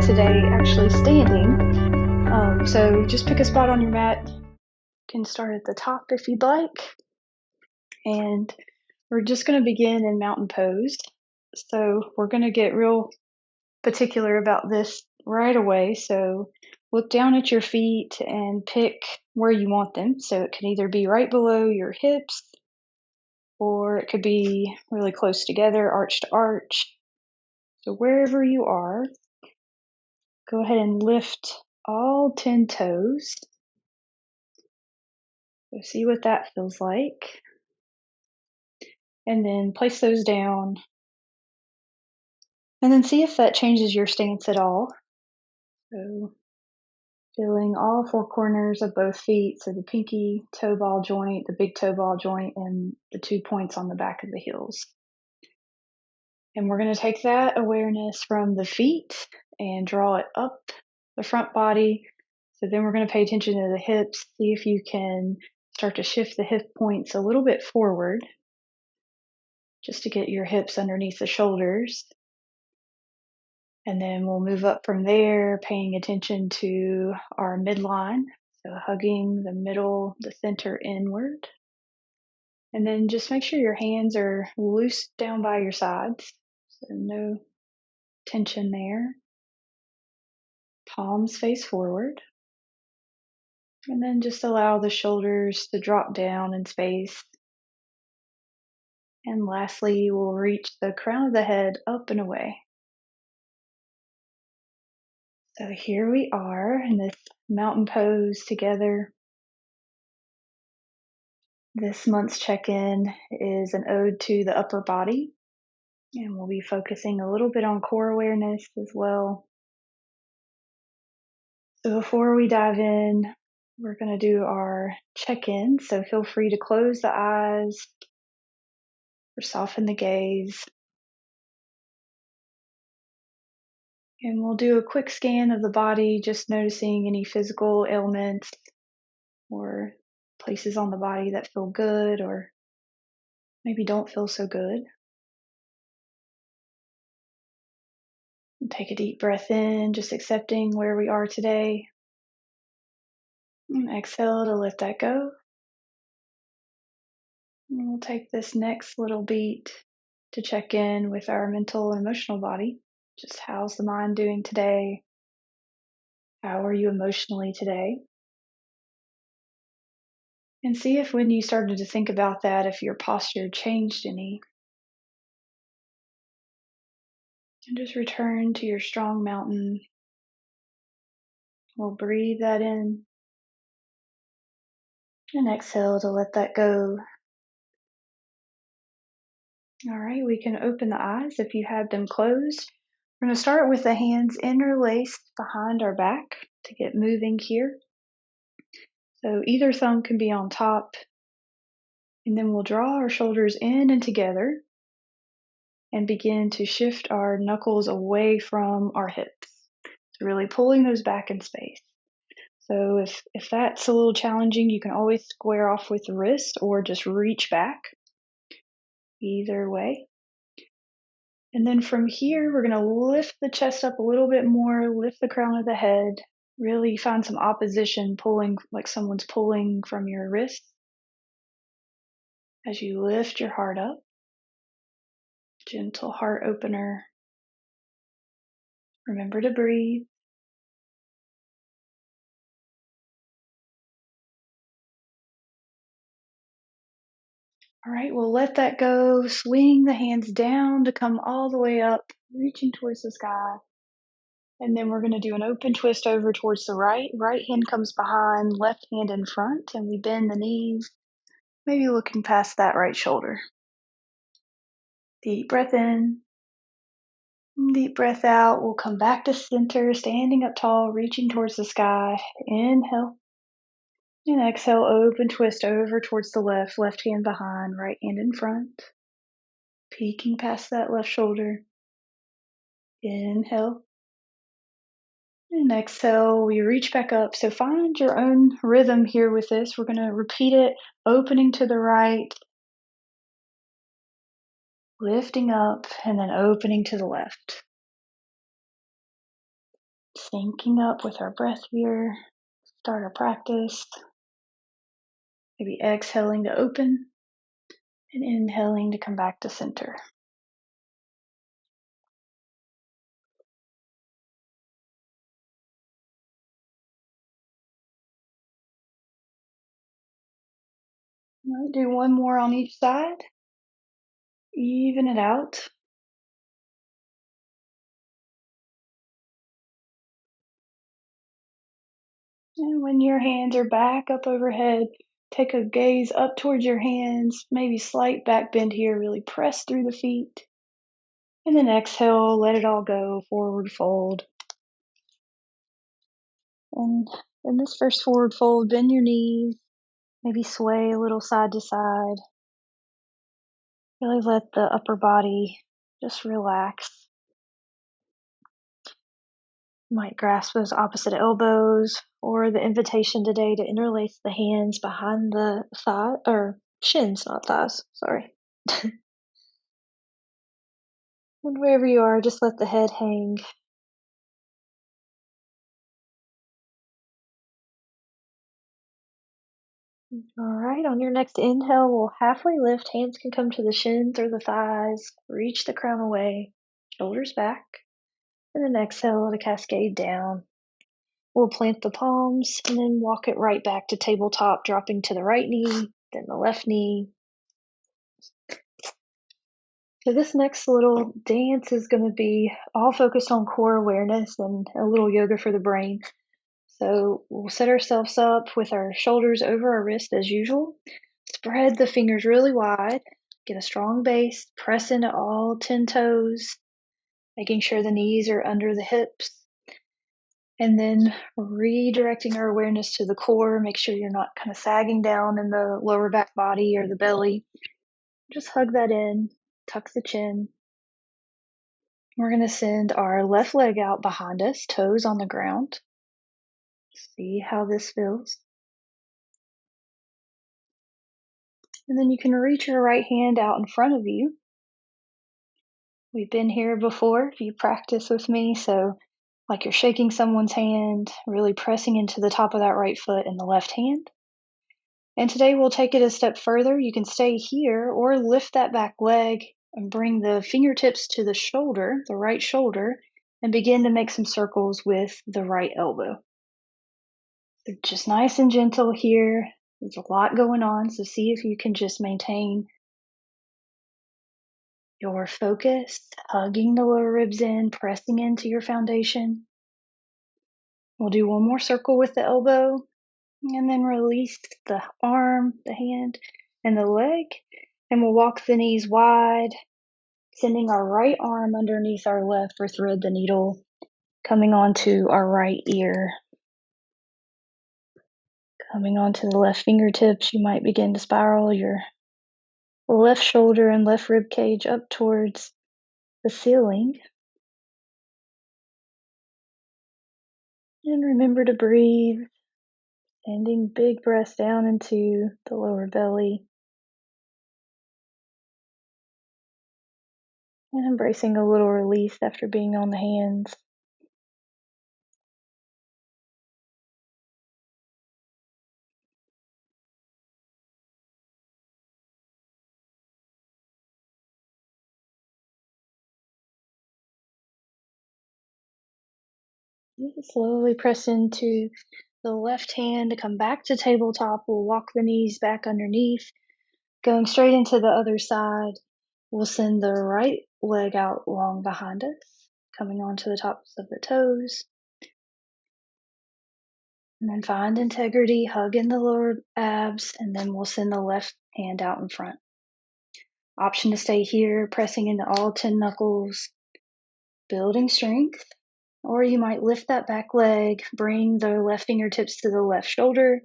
today actually standing. So just pick a spot on your mat. You can start at the top if you'd like. And we're just going to begin in mountain pose. So we're going to get real particular about this right away. So look down at your feet and pick where you want them. So it can either be right below your hips, or it could be really close together, arch to arch. So wherever you are, go ahead and lift all 10 toes. So see what that feels like. And then place those down. And then see if that changes your stance at all. So feeling all four corners of both feet. So the pinky toe ball joint, the big toe ball joint, and the 2 points on the back of the heels. And we're going to take that awareness from the feet and draw it up the front body. So then we're going to pay attention to the hips. See if you can start to shift the hip points a little bit forward, just to get your hips underneath the shoulders. And then we'll move up from there, paying attention to our midline. So hugging the middle, the center inward. And then just make sure your hands are loose down by your sides. So no tension there. Palms face forward. And then just allow the shoulders to drop down in space. And lastly, we'll reach the crown of the head up and away. So here we are in this mountain pose together. This month's check-in is an ode to the upper body, and we'll be focusing a little bit on core awareness as well. So before we dive in, we're going to do our check-in, so feel free to close the eyes or soften the gaze. And we'll do a quick scan of the body, just noticing any physical ailments or places on the body that feel good or maybe don't feel so good. And take a deep breath in, just accepting where we are today. And exhale to let that go. And we'll take this next little beat to check in with our mental and emotional body. Just how's the mind doing today? How are you emotionally today? And see if when you started to think about that, if your posture changed any. And just return to your strong mountain. We'll breathe that in. And exhale to let that go. All right, we can open the eyes if you had them closed. We're going to start with the hands interlaced behind our back to get moving here. So either thumb can be on top. And then we'll draw our shoulders in and together and begin to shift our knuckles away from our hips. So really pulling those back in space. So if that's a little challenging, you can always square off with the wrist or just reach back. Either way. And then from here, we're going to lift the chest up a little bit more, lift the crown of the head, really find some opposition, pulling like someone's pulling from your wrist. As you lift your heart up, gentle heart opener. Remember to breathe. All right, we'll let that go. Swing the hands down to come all the way up, reaching towards the sky. And then we're going to do an open twist over towards the right. Right hand comes behind, left hand in front, and we bend the knees, maybe looking past that right shoulder. Deep breath in. Deep breath out. We'll come back to center, standing up tall, reaching towards the sky. Inhale. And exhale, open twist over towards the left hand behind, right hand in front. Peeking past that left shoulder. Inhale. And exhale, we reach back up. So find your own rhythm here with this. We're going to repeat it, opening to the right, lifting up, and then opening to the left. syncing up with our breath here. Start our practice. Maybe exhaling to open and inhaling to come back to center. Might do one more on each side. Even it out. And when your hands are back up overhead, take a gaze up towards your hands, maybe slight back bend here, really press through the feet. And then exhale, let it all go, forward fold. And in this first forward fold, bend your knees, maybe sway a little side to side. Really let the upper body just relax. You might grasp those opposite elbows, or the invitation today to interlace the hands behind the thigh, or shins, not thighs, sorry. And wherever you are, just let the head hang. All right, on your next inhale, we'll halfway lift. Hands can come to the shins or the thighs. Reach the crown away, shoulders back. And then exhale to cascade down. We'll plant the palms and then walk it right back to tabletop, dropping to the right knee, then the left knee. So this next little dance is going to be all focused on core awareness and a little yoga for the brain. So we'll set ourselves up with our shoulders over our wrist as usual. Spread the fingers really wide. Get a strong base. Press into all 10 toes, making sure the knees are under the hips. And then redirecting our awareness to the core. Make sure you're not kind of sagging down in the lower back body or the belly. Just hug that in. Tuck the chin. We're going to send our left leg out behind us, toes on the ground. See how this feels. And then you can reach your right hand out in front of you. We've been here before if you practice with me, so like you're shaking someone's hand, really pressing into the top of that right foot and the left hand. And today we'll take it a step further. You can stay here or lift that back leg and bring the fingertips to the shoulder, the right shoulder, and begin to make some circles with the right elbow. So just nice and gentle here. There's a lot going on, so see if you can just maintain your focus, hugging the lower ribs in, pressing into your foundation. We'll do one more circle with the elbow, and then release the arm, the hand, and the leg. And we'll walk the knees wide, sending our right arm underneath our left or thread the needle, coming onto our right ear. Coming onto the left fingertips, you might begin to spiral your left shoulder and left rib cage up towards the ceiling. And remember to breathe, sending big breaths down into the lower belly. And embracing a little release after being on the hands. Slowly press into the left hand to come back to tabletop. We'll walk the knees back underneath, going straight into the other side. We'll send the right leg out long behind us, coming onto the tops of the toes. And then find integrity, hug in the lower abs, and then we'll send the left hand out in front. Option to stay here, pressing into all 10 knuckles, building strength. Or you might lift that back leg, bring the left fingertips to the left shoulder,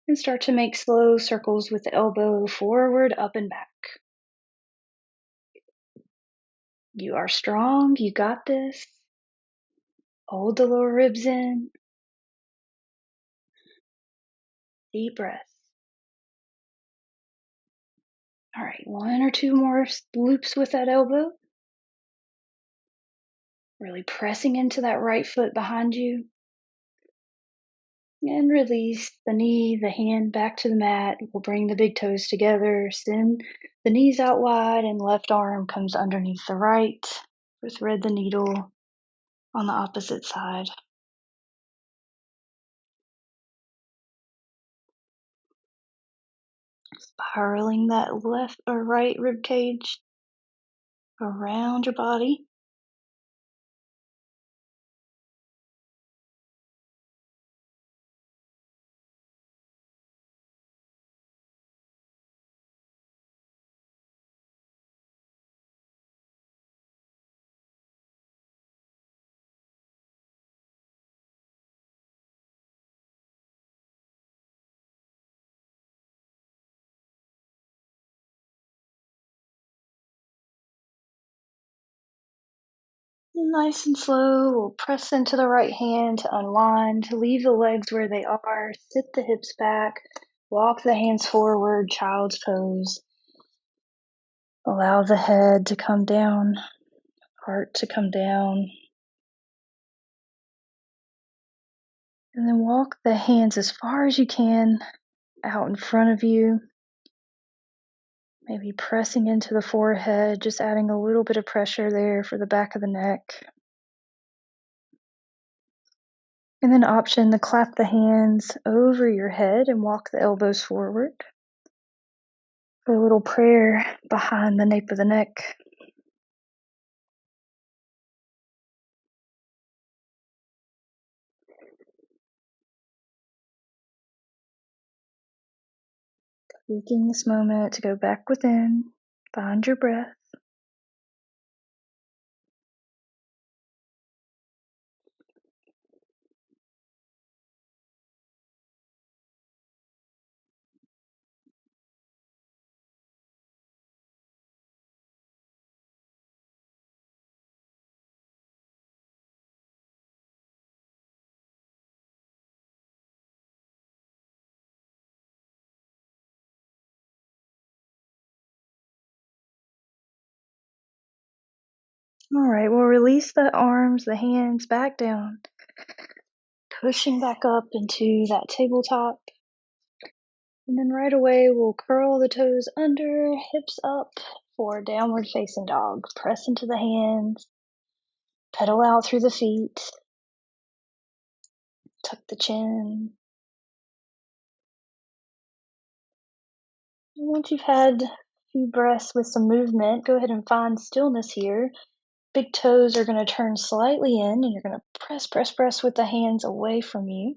and start to make slow circles with the elbow forward, up, and back. You are strong. You got this. Hold the lower ribs in. Deep breath. All right, one or two more loops with that elbow. Really pressing into that right foot behind you. And release the knee, the hand back to the mat. We'll bring the big toes together. Send the knees out wide and left arm comes underneath the right. Thread the needle on the opposite side. Spiraling that left or right rib cage around your body. Nice and slow, we'll press into the right hand to unwind, leave the legs where they are, sit the hips back, walk the hands forward, child's pose. Allow the head to come down, heart to come down. And then walk the hands as far as you can out in front of you. Maybe pressing into the forehead, just adding a little bit of pressure there for the back of the neck. And then option to clap the hands over your head and walk the elbows forward. For a little prayer behind the nape of the neck. Taking this moment to go back within, find your breath. All right, we'll release the arms, the hands back down. Pushing back up into that tabletop. And then right away, we'll curl the toes under, hips up for downward facing dog. Press into the hands, pedal out through the feet, tuck the chin. And once you've had a few breaths with some movement, go ahead and find stillness here. Big toes are going to turn slightly in, and you're going to press with the hands away from you.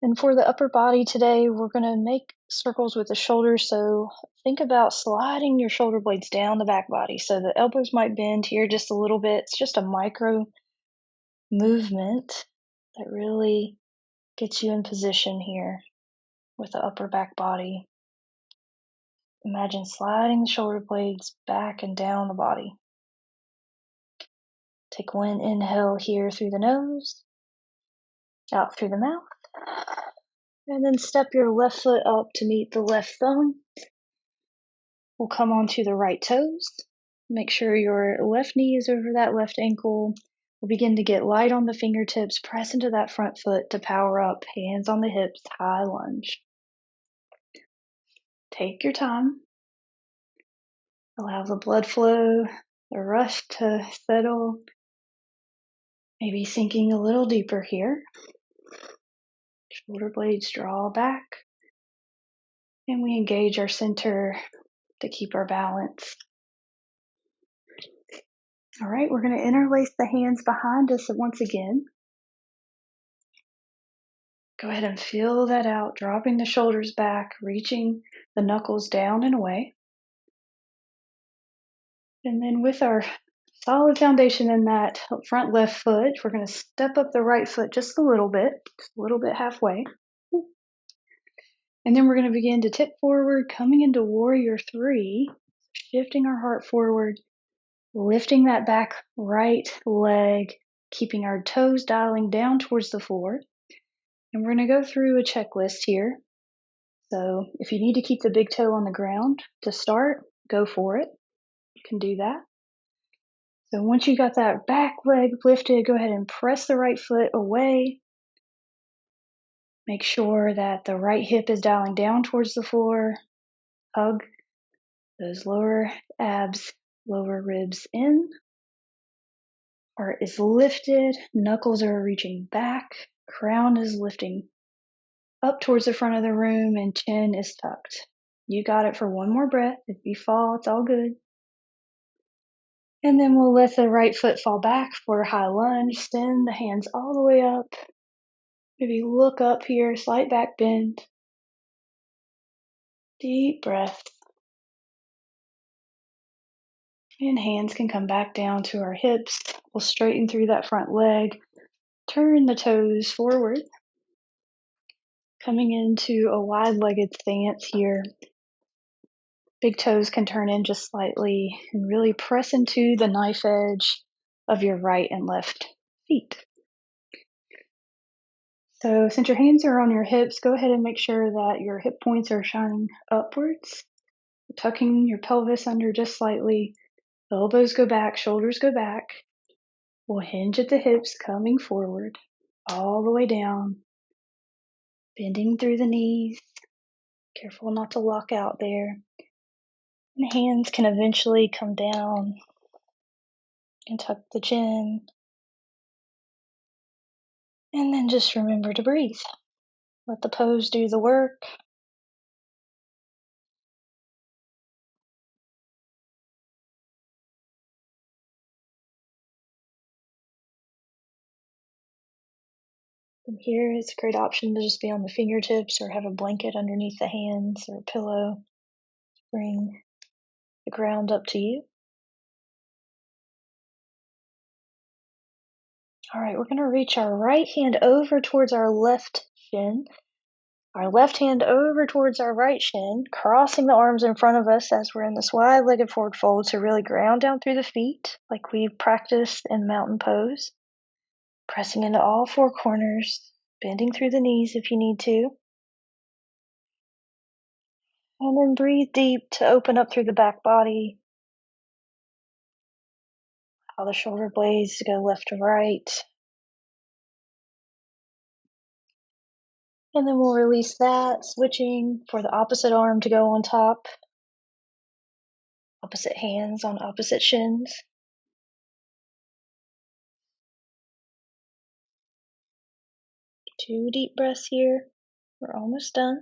And for the upper body today, we're going to make circles with the shoulders. So think about sliding your shoulder blades down the back body. So the elbows might bend here just a little bit. It's just a micro movement that really gets you in position here with the upper back body. Imagine sliding the shoulder blades back and down the body. Take one inhale here through the nose, out through the mouth. And then step your left foot up to meet the left thumb. We'll come onto the right toes. Make sure your left knee is over that left ankle. We'll begin to get light on the fingertips. Press into that front foot to power up. Hands on the hips, high lunge. Take your time. Allow the blood flow, the rush to settle. Maybe sinking a little deeper here. Shoulder blades draw back. And we engage our center to keep our balance. All right, we're going to interlace the hands behind us once again. Go ahead and feel that out, dropping the shoulders back, reaching the knuckles down and away. And then with our solid foundation in that front left foot, we're going to step up the right foot just a little bit halfway. And then we're going to begin to tip forward, coming into warrior three, shifting our heart forward, lifting that back right leg, keeping our toes dialing down towards the floor. And we're going to go through a checklist here. So if you need to keep the big toe on the ground to start, go for it. You can do that. So once you got that back leg lifted, go ahead and press the right foot away. Make sure that the right hip is dialing down towards the floor. Hug those lower abs, lower ribs in. Heart is lifted, knuckles are reaching back, crown is lifting up towards the front of the room, and chin is tucked. You got it for one more breath. If you fall, it's all good. And then we'll let the right foot fall back for a high lunge. Send the hands all the way up. Maybe look up here, slight back bend. Deep breath. And hands can come back down to our hips. We'll straighten through that front leg. Turn the toes forward. Coming into a wide-legged stance here. Big toes can turn in just slightly and really press into the knife edge of your right and left feet. So since your hands are on your hips, go ahead and make sure that your hip points are shining upwards. Tucking your pelvis under just slightly. Elbows go back, shoulders go back. We'll hinge at the hips, coming forward, all the way down. Bending through the knees. Careful not to lock out there. And hands can eventually come down and tuck the chin. And then just remember to breathe. Let the pose do the work. From here, it's a great option to just be on the fingertips or have a blanket underneath the hands or a pillow. Bring the ground up to you. All right, we're going to reach our right hand over towards our left shin. Our left hand over towards our right shin, crossing the arms in front of us as we're in this wide-legged forward fold to really ground down through the feet like we practiced in mountain pose. Pressing into all four corners, bending through the knees if you need to. And then breathe deep to open up through the back body. Allow the shoulder blades to go left to right. And then we'll release that, switching for the opposite arm to go on top. Opposite hands on opposite shins. Two deep breaths here. We're almost done.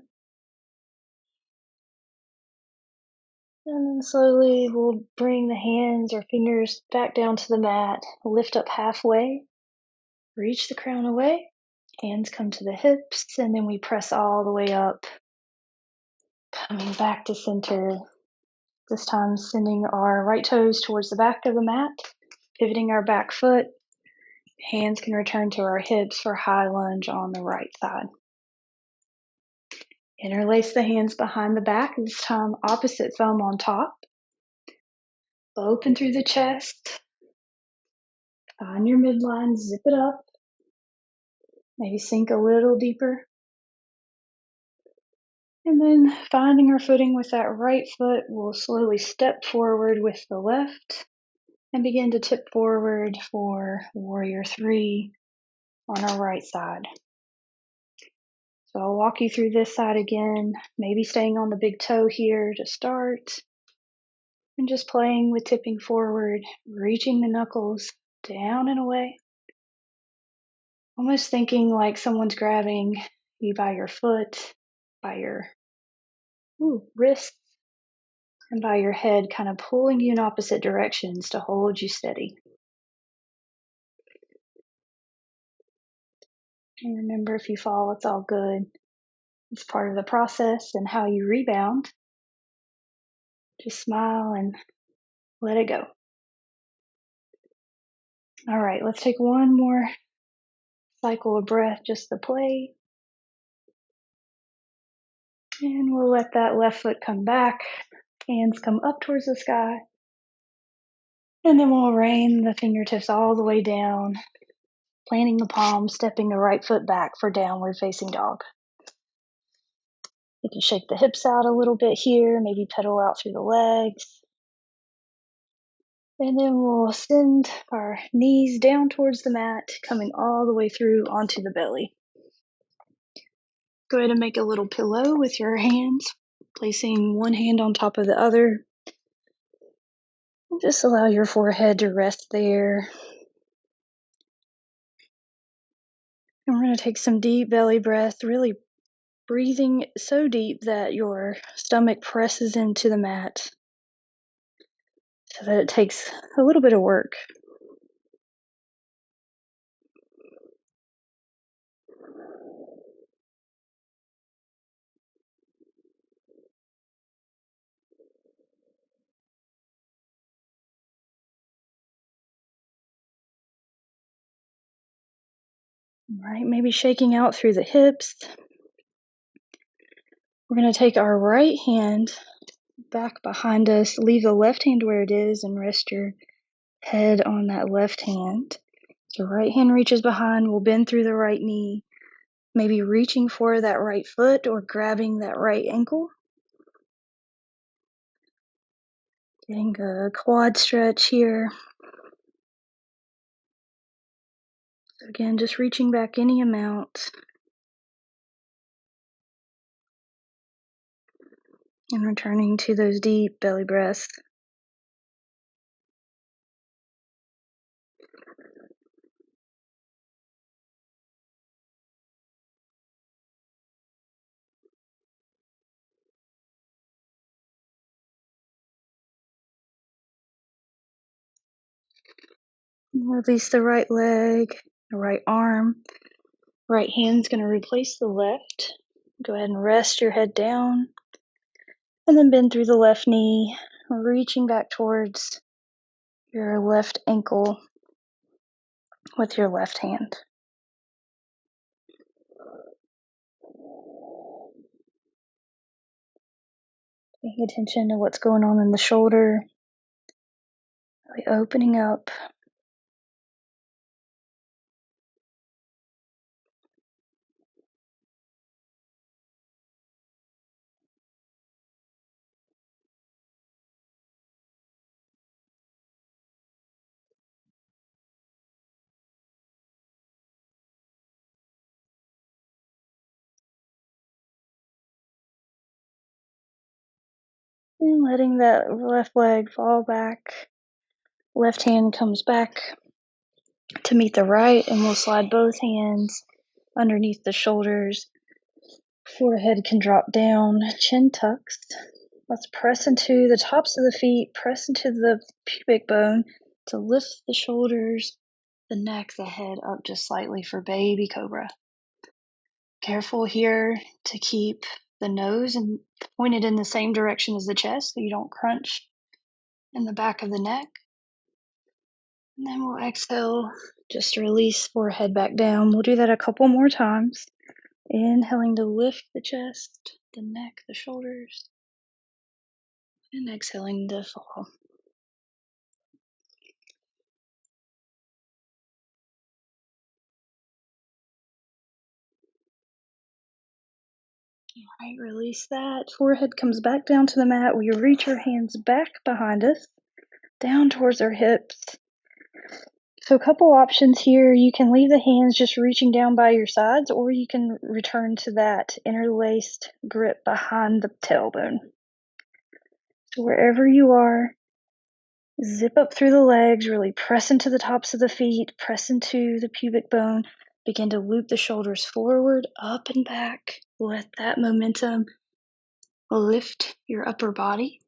And then slowly we'll bring the hands or fingers back down to the mat. Lift up halfway. Reach the crown away. Hands come to the hips, and then we press all the way up. Coming back to center. This time sending our right toes towards the back of the mat. Pivoting our back foot. Hands can return to our hips for high lunge on the right side. Interlace the hands behind the back, this time opposite thumb on top. Open through the chest. Find your midline, zip it up. Maybe sink a little deeper. And then finding our footing with that right foot, we'll slowly step forward with the left and begin to tip forward for Warrior 3 on our right side. So I'll walk you through this side again, maybe staying on the big toe here to start. And just playing with tipping forward, reaching the knuckles down and away. Almost thinking like someone's grabbing you by your foot, by your wrist, and by your head, kind of pulling you in opposite directions to hold you steady. And remember, if you fall, it's all good. It's part of the process and how you rebound. Just smile and let it go. All right, let's take one more cycle of breath just to play. And we'll let that left foot come back. Hands come up towards the sky. And then we'll rain the fingertips all the way down, planting the palms, stepping the right foot back for downward facing dog. You can shake the hips out a little bit here, maybe pedal out through the legs. And then we'll send our knees down towards the mat, coming all the way through onto the belly. Go ahead and make a little pillow with your hands, placing one hand on top of the other. Just allow your forehead to rest there. And we're going to take some deep belly breath, really breathing so deep that your stomach presses into the mat so that it takes a little bit of work. Right, maybe shaking out through the hips. We're going to take our right hand back behind us, leave the left hand where it is, and rest your head on that left hand. So right hand reaches behind, we'll bend through the right knee, maybe reaching for that right foot or grabbing that right ankle. Getting a quad stretch here. So again, just reaching back any amount. And returning to those deep belly breaths. Release the right leg, the right arm. Right hand's going to replace the left. Go ahead and rest your head down. And then bend through the left knee, reaching back towards your left ankle with your left hand. Paying attention to what's going on in the shoulder. Really opening up. And letting that left leg fall back. Left hand comes back to meet the right, and we'll slide both hands underneath the shoulders. Forehead can drop down, chin tucks. Let's press into the tops of the feet, press into the pubic bone to lift the shoulders, the neck, the head up just slightly for baby cobra. Careful here to keep the nose and pointed in the same direction as the chest so you don't crunch in the back of the neck. And then we'll exhale, just release forehead back down. We'll do that a couple more times. Inhaling to lift the chest, the neck, the shoulders. And exhaling to fall. All right, release that. Forehead comes back down to the mat. We reach our hands back behind us, down towards our hips. So a couple options here. You can leave the hands just reaching down by your sides, or you can return to that interlaced grip behind the tailbone. So wherever you are, zip up through the legs, really press into the tops of the feet, press into the pubic bone, begin to loop the shoulders forward, up and back. Let that momentum lift your upper body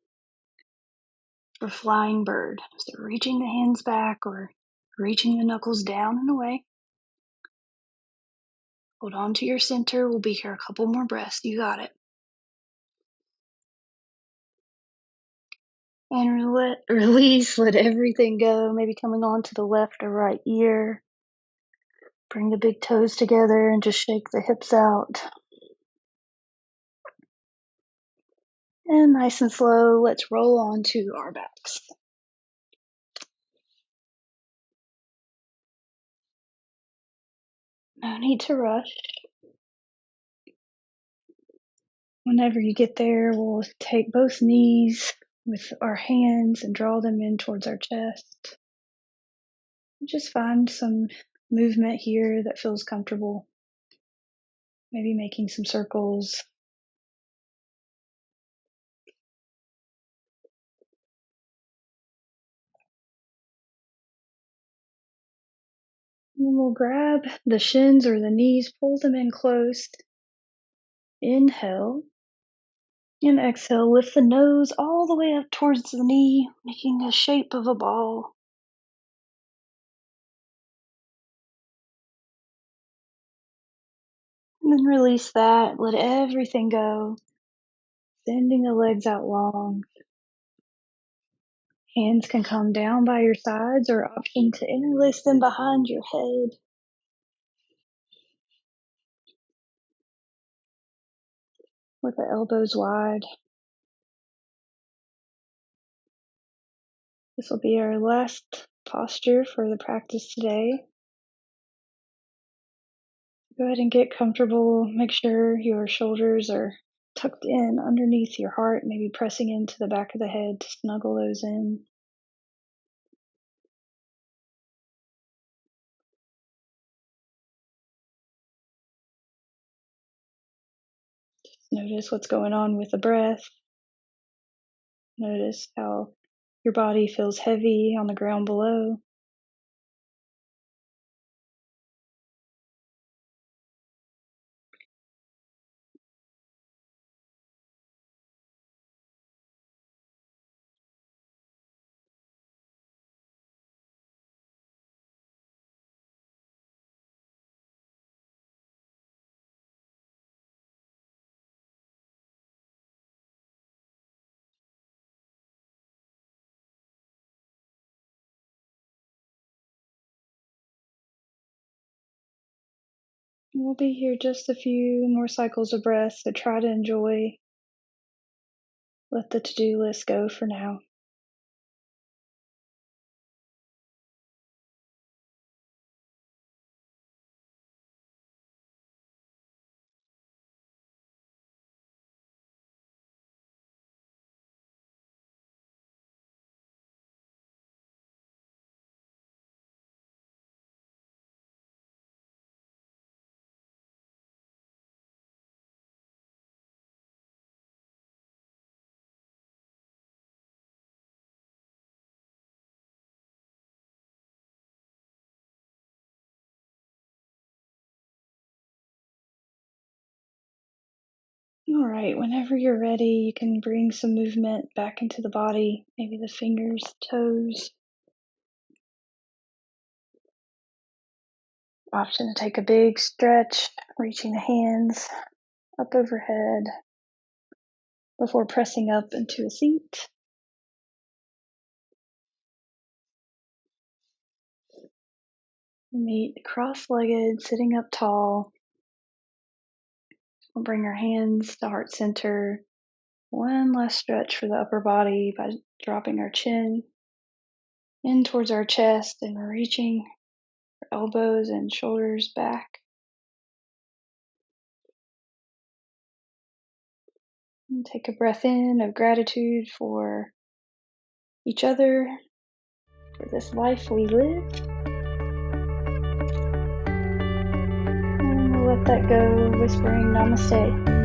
for flying bird. So reaching the hands back or reaching the knuckles down and away. Hold on to your center. We'll be here a couple more breaths. You got it. And release, let everything go. Maybe coming on to the left or right ear. Bring the big toes together and just shake the hips out. And nice and slow, let's roll on to our backs. No need to rush. Whenever you get there, we'll take both knees, with our hands and draw them in towards our chest. Just find some movement here that feels comfortable. Maybe making some circles. And then we'll grab the shins or the knees, pull them in close. Inhale. And exhale, lift the nose all the way up towards the knee, making a shape of a ball. And then release that, let everything go. Sending the legs out long. Hands can come down by your sides or option to interlace them behind your head. With the elbows wide. This will be our last posture for the practice today. Go ahead and get comfortable. Make sure your shoulders are tucked in underneath your heart, maybe pressing into the back of the head to snuggle those in. Notice what's going on with the breath. Notice how your body feels heavy on the ground below. We'll be here just a few more cycles of breath, so try to enjoy. Let the to-do list go for now. All right, whenever you're ready, you can bring some movement back into the body, maybe the fingers, toes. Option to take a big stretch, reaching the hands up overhead before pressing up into a seat. Meet cross-legged, sitting up tall. We'll bring our hands to heart center. One last stretch for the upper body by dropping our chin in towards our chest and reaching our elbows and shoulders back. And take a breath in of gratitude for each other, for this life we live. And we'll let that go, whispering namaste.